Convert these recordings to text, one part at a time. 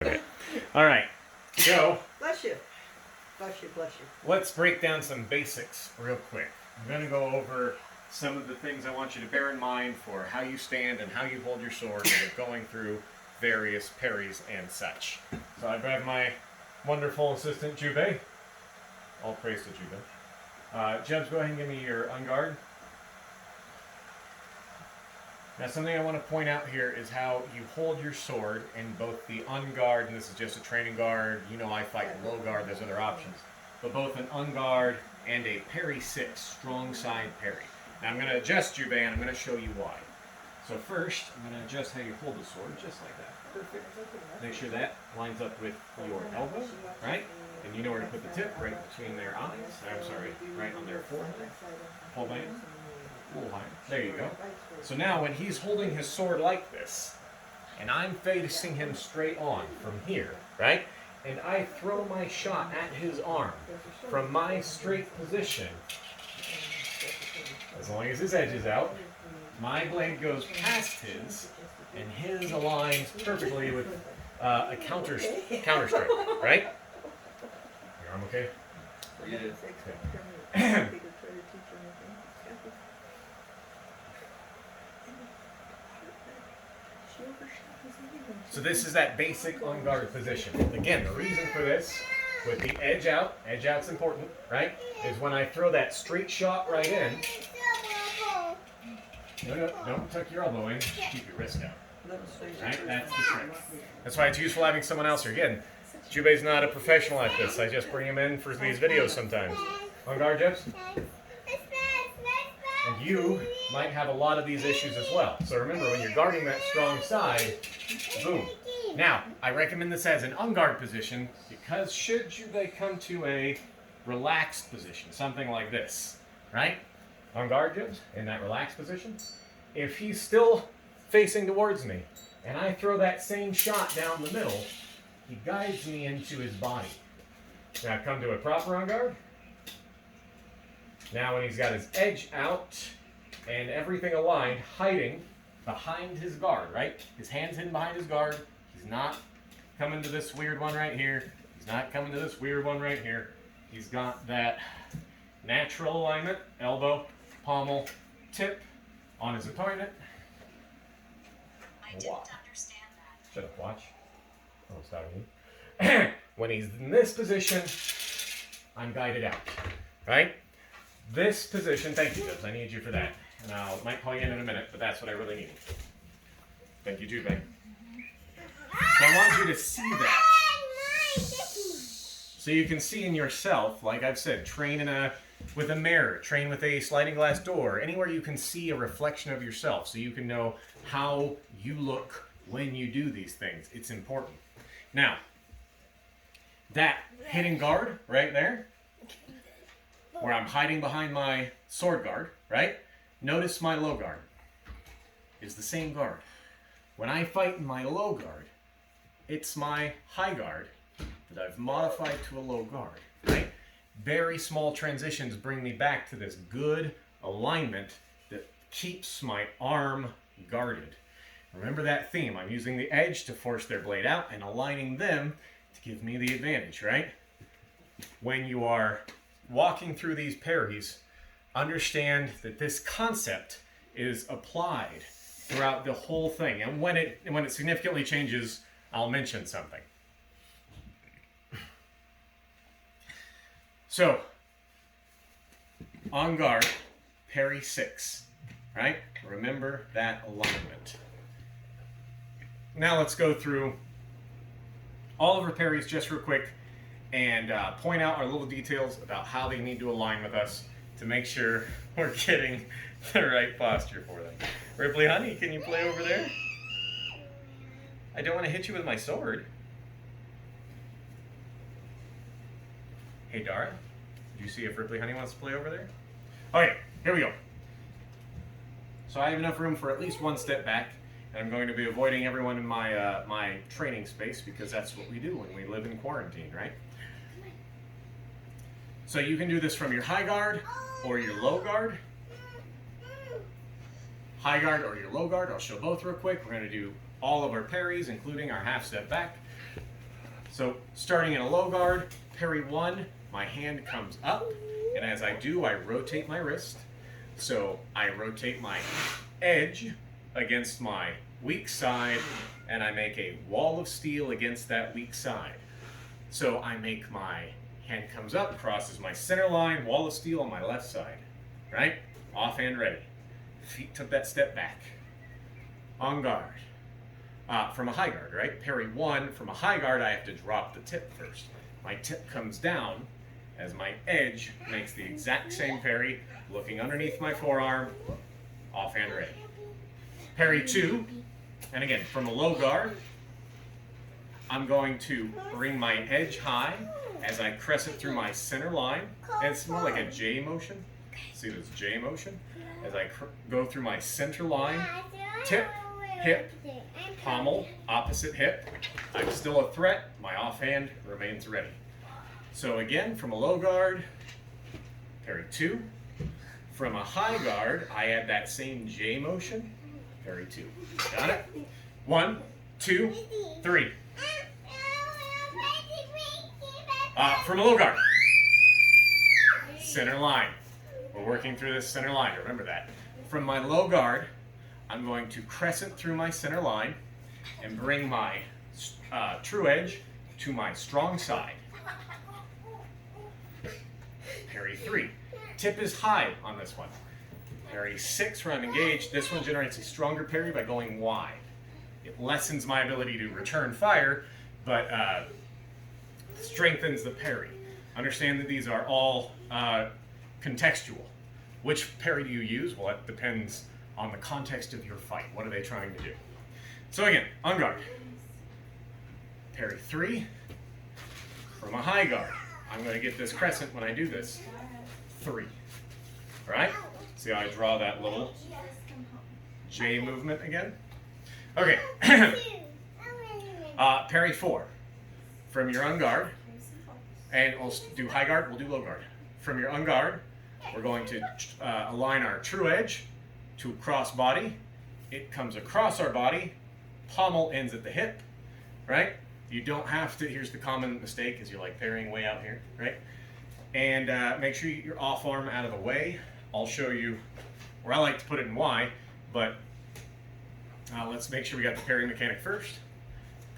Okay. All right. So Bless you. Bless you, bless you. let's break down some basics real quick. I'm going to go over some of the things I want you to bear in mind for how you stand and how you hold your sword when you're going through various parries and such. So I grab my wonderful assistant Jubei. All praise to Jubei. Jebs, go ahead and give me your unguard. Now something I want to point out here is how you hold your sword in both the unguard, and this is just a training guard, you know I fight low guard, there's other options, but both an unguard and a parry 6, strong side parry. Now I'm going to adjust Jubei and I'm going to show you why. So first, I'm going to adjust how you hold the sword, just like that. Perfect. Make sure that lines up with your elbow, right? And you know where to put the tip, right between their eyes, right on their forehead. Hold my There you go. So now when he's holding his sword like this, and I'm facing him straight on from here, right? And I throw my shot at his arm from my straight position, as long as his edge is out, my blade goes past his, and his aligns perfectly with a counter strike, right? Your arm okay? Okay. So this is that basic on guard position. Again, the reason for this, with the edge out's important, right? Is when I throw that straight shot right in. No, don't tuck your elbow in. Keep your wrist out. Right? That's the trick. That's why it's useful having someone else here. Again, Jubei's not a professional at this. I just bring him in for these videos sometimes. On guard, Jebs? And you might have a lot of these issues as well. So remember, when you're guarding that strong side, boom. Now, I recommend this as an unguard position because should Jubei come to a relaxed position, something like this, right? On guard, Jebs, in that relaxed position. If he's still facing towards me and I throw that same shot down the middle, he guides me into his body. Now come to a proper on guard. Now when he's got his edge out and everything aligned, hiding behind his guard, right? His hand's hidden behind his guard. He's not coming to this weird one right here. He's not coming to this weird one right here. He's got that natural alignment, elbow, pommel, tip on his opponent. I didn't understand that. Shut up, watch. Oh, it's not me. When he's in this position, I'm guided out, right? This position, thank you, Jebs. I need you for that. And I might call you in a minute, but that's what I really need. Thank you, Jubei. So I want you to see that. So you can see in yourself, like I've said, train with a mirror, train with a sliding glass door, anywhere you can see a reflection of yourself so you can know how you look when you do these things. It's important. Now, that hidden guard right there, where I'm hiding behind my sword guard, right? Notice my low guard is the same guard. When I fight in my low guard, it's my high guard that I've modified to a low guard, right? Very small transitions bring me back to this good alignment that keeps my arm guarded. Remember that theme. I'm using the edge to force their blade out and aligning them to give me the advantage, right? When you are walking through these parries, understand that this concept is applied throughout the whole thing. And when it significantly changes, I'll mention something. So, on guard, parry 6, right? Remember that alignment. Now let's go through all of our parries just real quick and point out our little details about how they need to align with us to make sure we're getting the right posture for them. Ripley, honey, can you play over there? I don't want to hit you with my sword. Hey, Dara, did you see if Ripley, honey, wants to play over there? Okay, here we go. So I have enough room for at least one step back, and I'm going to be avoiding everyone in my my training space because that's what we do when we live in quarantine, right? So you can do this from your high guard or your low guard. High guard or your low guard. I'll show both real quick. We're going to do all of our parries, including our half step back. So starting in a low guard, parry 1, my hand comes up, and as I do, I rotate my wrist. So I rotate my edge against my weak side, and I make a wall of steel against that weak side. So I make my hand comes up, crosses my center line, wall of steel on my left side, right? Offhand ready. Feet took that step back. On guard. From a high guard, right? Parry 1. From a high guard, I have to drop the tip first. My tip comes down as my edge makes the exact same parry, looking underneath my forearm, offhand ready. Parry 2, and again, from a low guard, I'm going to bring my edge high as I crescent through my center line. And it's more like a J motion. See this J motion? As I go through my center line, tip, hip, pommel, opposite hip. I'm still a threat. My offhand remains ready. So again, from a low guard, parry 2. From a high guard, I add that same J motion, parry 2. Got it? 1, 2, 3. From a low guard, center line. We're working through this center line, remember that. From my low guard, I'm going to crescent through my center line and bring my true edge to my strong side. Parry 3. Tip is high on this one. Parry 6 when I'm engaged. This one generates a stronger parry by going wide. It lessens my ability to return fire, but strengthens the parry. Understand that these are all contextual. Which parry do you use? Well, it depends on the context of your fight. What are they trying to do? So again, on guard. Parry 3. From a high guard, I'm going to get this crescent when I do this. 3. All right? See how I draw that little J movement again? Okay. Parry 4. From your unguard, and we'll do high guard, we'll do low guard. From your unguard, we're going to align our true edge to cross body. It comes across our body, pommel ends at the hip, right? You don't have to, here's the common mistake, is you're like parrying way out here, right? And make sure you get your off arm out of the way. I'll show you where I like to put it in Y, but let's make sure we got the parry mechanic first.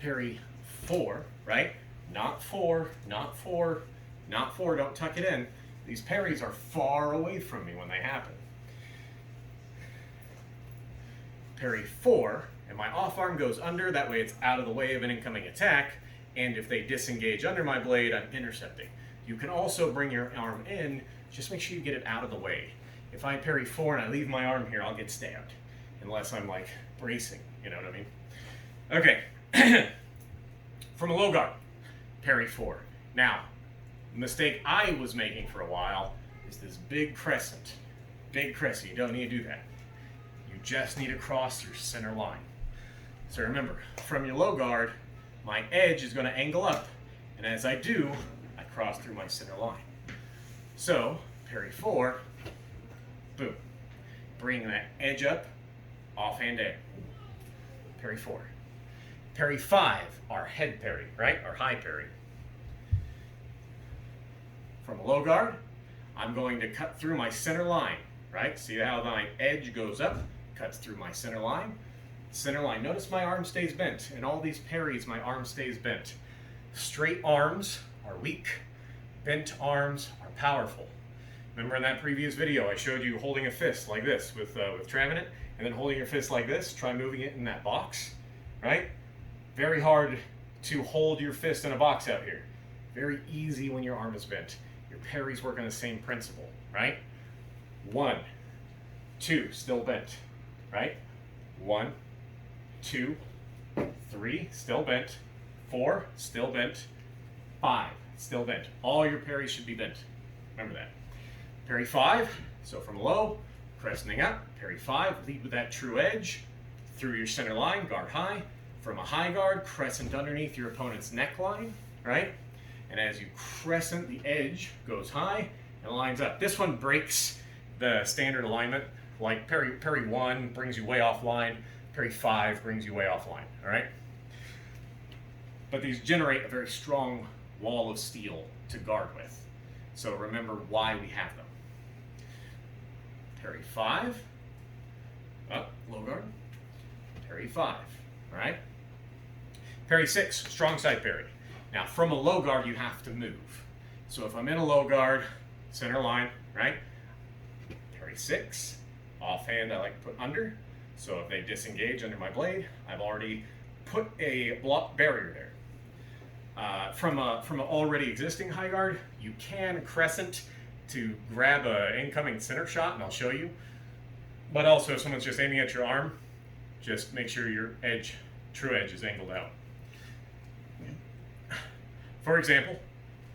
Parry 4, right? Not 4, not 4, not 4, don't tuck it in. These parries are far away from me when they happen. Parry 4, and my off arm goes under, that way it's out of the way of an incoming attack, and if they disengage under my blade, I'm intercepting. You can also bring your arm in, just make sure you get it out of the way. If I parry 4 and I leave my arm here, I'll get stabbed, unless I'm like bracing, you know what I mean? Okay, from a low guard, parry 4. Now, the mistake I was making for a while is this big crescent. Big crescent, you don't need to do that. You just need to cross your center line. So remember, from your low guard, my edge is going to angle up, and as I do, I cross through my center line. So, parry 4, boom. Bring that edge up, offhand in. Parry 4. Parry 5, our head parry, right? Our high parry. From a low guard, I'm going to cut through my center line, right? See how my edge goes up, cuts through my center line. Center line, notice my arm stays bent. In all these parries, my arm stays bent. Straight arms are weak, bent arms are powerful. Remember in that previous video, I showed you holding a fist like this with Travinate, and then holding your fist like this, try moving it in that box, right? Very hard to hold your fist in a box out here. Very easy when your arm is bent. Your parries work on the same principle, right? 1, 2, still bent, right? 1, 2, 3, still bent. 4, still bent. 5, still bent. All your parries should be bent. Remember that. Parry 5, so from low, crescenting up. Parry 5, lead with that true edge. Through your center line, guard high. From a high guard, crescent underneath your opponent's neckline, right? And as you crescent, the edge goes high and lines up. This one breaks the standard alignment. Like parry 1 brings you way offline. Parry 5 brings you way offline, all right? but these generate a very strong wall of steel to guard with. So remember why we have them. Parry 5, up, low guard, parry 5, all right? Parry 6, strong side parry. Now from a low guard, you have to move. So if I'm in a low guard, center line, right? Parry 6, offhand I like to put under. So if they disengage under my blade, I've already put a block barrier there. From an already existing high guard, you can crescent to grab an incoming center shot, and I'll show you. But also, if someone's just aiming at your arm, just make sure your edge, true edge, is angled out. For example,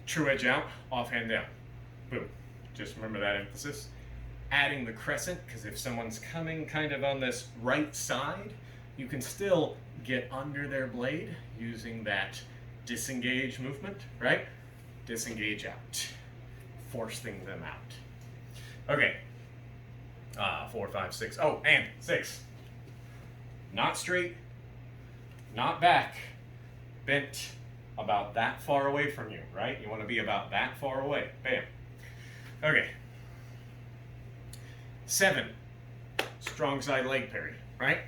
true edge out, offhand down. Boom. Just remember that emphasis. Adding the crescent, because if someone's coming kind of on this right side, you can still get under their blade using that disengage movement, right? Disengage out. Forcing them out. Okay. 4, 5, 6. Oh, and 6. Not straight, not back, bent about that far away from you, right? You want to be about that far away. Bam. Okay. 7. Strong side leg parry, right?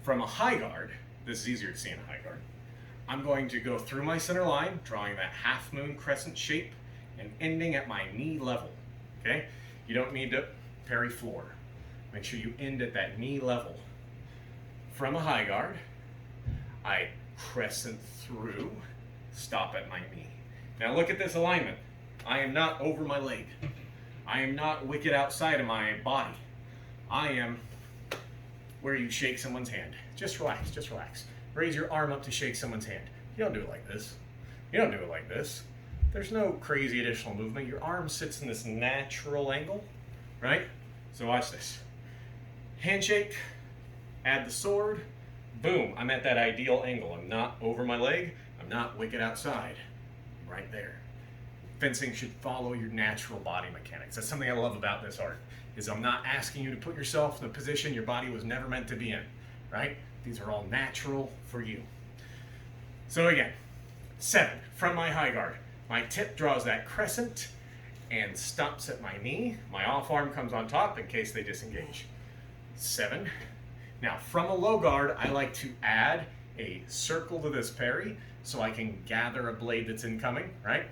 From a high guard, this is easier to see in a high guard, I'm going to go through my center line, drawing that half moon crescent shape, and ending at my knee level, okay? You don't need to parry floor. Make sure you end at that knee level. From a high guard, I crescent through, stop at my knee. Now look at this alignment. I am not over my leg. I am not wicked outside of my body. I am where you shake someone's hand. Just relax, just relax. Raise your arm up to shake someone's hand. You don't do it like this. You don't do it like this. There's no crazy additional movement. Your arm sits in this natural angle, right? So watch this. Handshake, add the sword, boom, I'm at that ideal angle. I'm not over my leg, I'm not wicked outside. I'm right there. Fencing should follow your natural body mechanics. That's something I love about this art, is I'm not asking you to put yourself in a position your body was never meant to be in, right? These are all natural for you. So again, 7, from my high guard. My tip draws that crescent and stops at my knee. My off arm comes on top in case they disengage. 7. Now from a low guard, I like to add a circle to this parry so I can gather a blade that's incoming, right?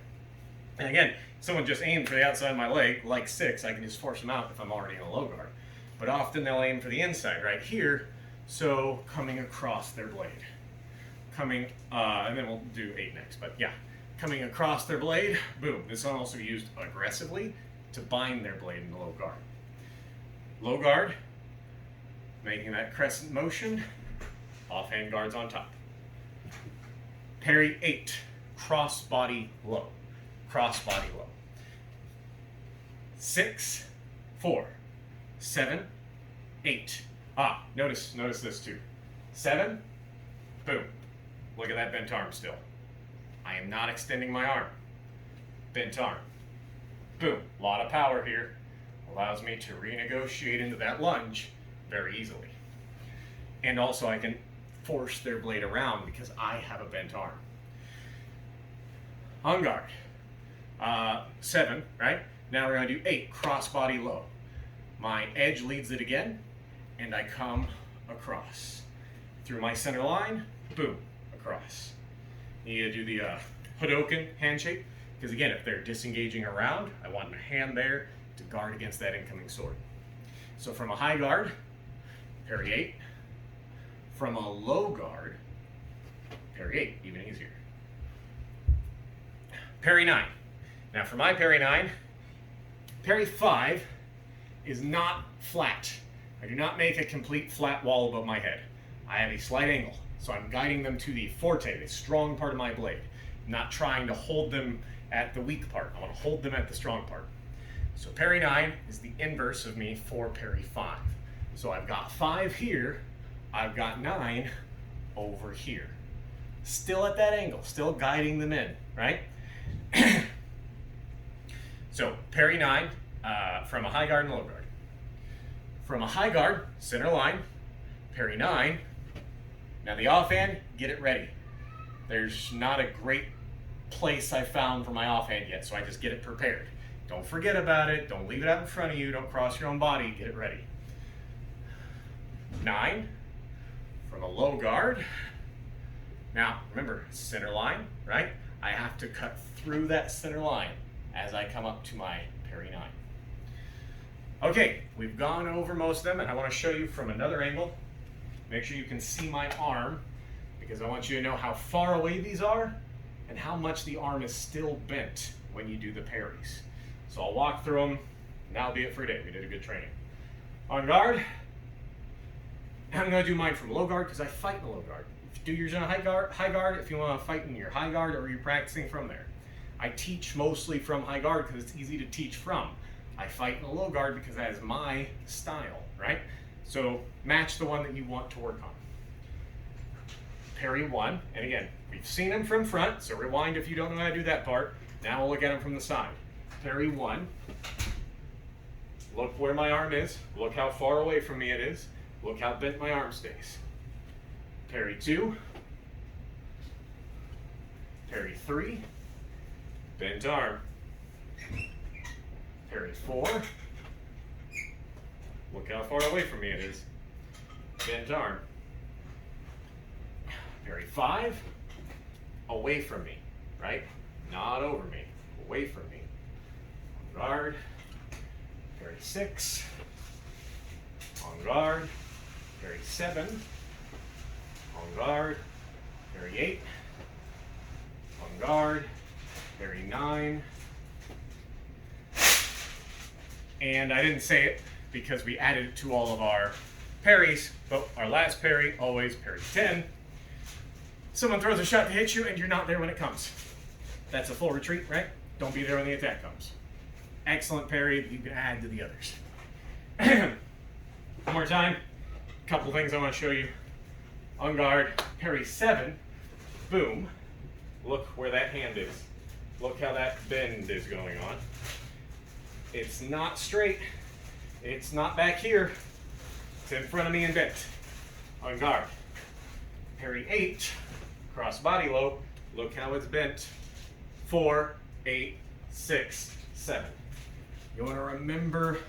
And again, someone just aimed for the outside of my leg, like 6, I can just force them out if I'm already in a low guard. But often they'll aim for the inside right here, so coming across their blade. Coming, and then we'll do 8 next, but yeah. Coming across their blade, boom. This is also used aggressively to bind their blade in the low guard. Low guard, making that crescent motion, offhand guards on top. Parry 8, cross body low. Cross body low. 6, 4, 7, 8. Notice this too. 7, boom. Look at that bent arm still. I am not extending my arm. Bent arm. Boom. A lot of power here. Allows me to renegotiate into that lunge very easily. And also I can force their blade around because I have a bent arm. On guard. 7, right? Now we're going to do 8, cross body low. My edge leads it again, and I come across. Through my center line, boom, across. You do the Hadoken handshake, because again, if they're disengaging around, I want my hand there to guard against that incoming sword. So from a high guard, parry 8. From a low guard, parry 8, even easier. Parry 9. Now for my parry 9, parry 5 is not flat. I do not make a complete flat wall above my head. I have a slight angle, so I'm guiding them to the forte, the strong part of my blade. I'm not trying to hold them at the weak part. I want to hold them at the strong part. So parry 9 is the inverse of me for parry 5. So I've got 5 here, I've got 9 over here. Still at that angle, still guiding them in, right? So parry 9 from a high guard and low guard. From a high guard, center line, parry 9. Now the offhand, get it ready. There's not a great place I found for my offhand yet, so I just get it prepared. Don't forget about it. Don't leave it out in front of you. Don't cross your own body. Get it ready. 9 from a low guard. Now, remember, center line, right? I have to cut through that center line as I come up to my parry 9. Okay, we've gone over most of them, and I want to show you from another angle. Make sure you can see my arm, because I want you to know how far away these are and how much the arm is still bent when you do the parries. So I'll walk through them, and that'll be it for today. We did a good training. On guard, I'm going to do mine from low guard because I fight in a low guard. Do yours in a high guard if you want to fight in your high guard, or you're practicing from there. I teach mostly from high guard because it's easy to teach from. I fight in a low guard because that is my style, right? So match the one that you want to work on. Parry 1, and again, we've seen him from front, so rewind if you don't know how to do that part. Now we'll look at him from the side. Parry 1. Look where my arm is. Look how far away from me it is. Look how bent my arm stays. Parry 2, parry 3, bent arm, parry 4, look how far away from me it is, bent arm, parry 5, away from me, right? Not over me, away from me. On guard, parry 6, on guard, parry 7, on guard, parry 8, on guard, parry 9, and I didn't say it because we added it to all of our parries, but our last parry, always parry 10. Someone throws a shot to hit you and you're not there when it comes. That's a full retreat, right? Don't be there when the attack comes. Excellent parry that you can add to the others. One more time, a couple things I want to show you. On guard, parry 7, boom. Look where that hand is. Look how that bend is going on. It's not straight. It's not back here. It's in front of me and bent. On guard, parry 8, cross body low. Look how it's bent. 4, 8, 6, 7. You want to remember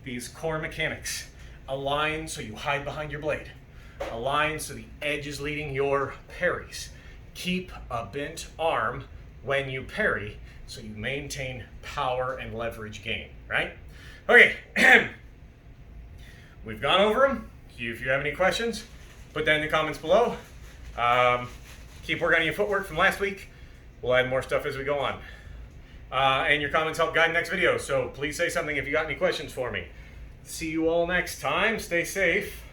these core mechanics. Align so you hide behind your blade. Align so the edge is leading your parries. Keep a bent arm when you parry so you maintain power and leverage gain, right? Okay, we've gone over them. If you have any questions, put that in the comments below. Keep working on your footwork from last week. We'll add more stuff as we go on. And your comments help guide the next video, so please say something if you got any questions for me. See you all next time. Stay safe.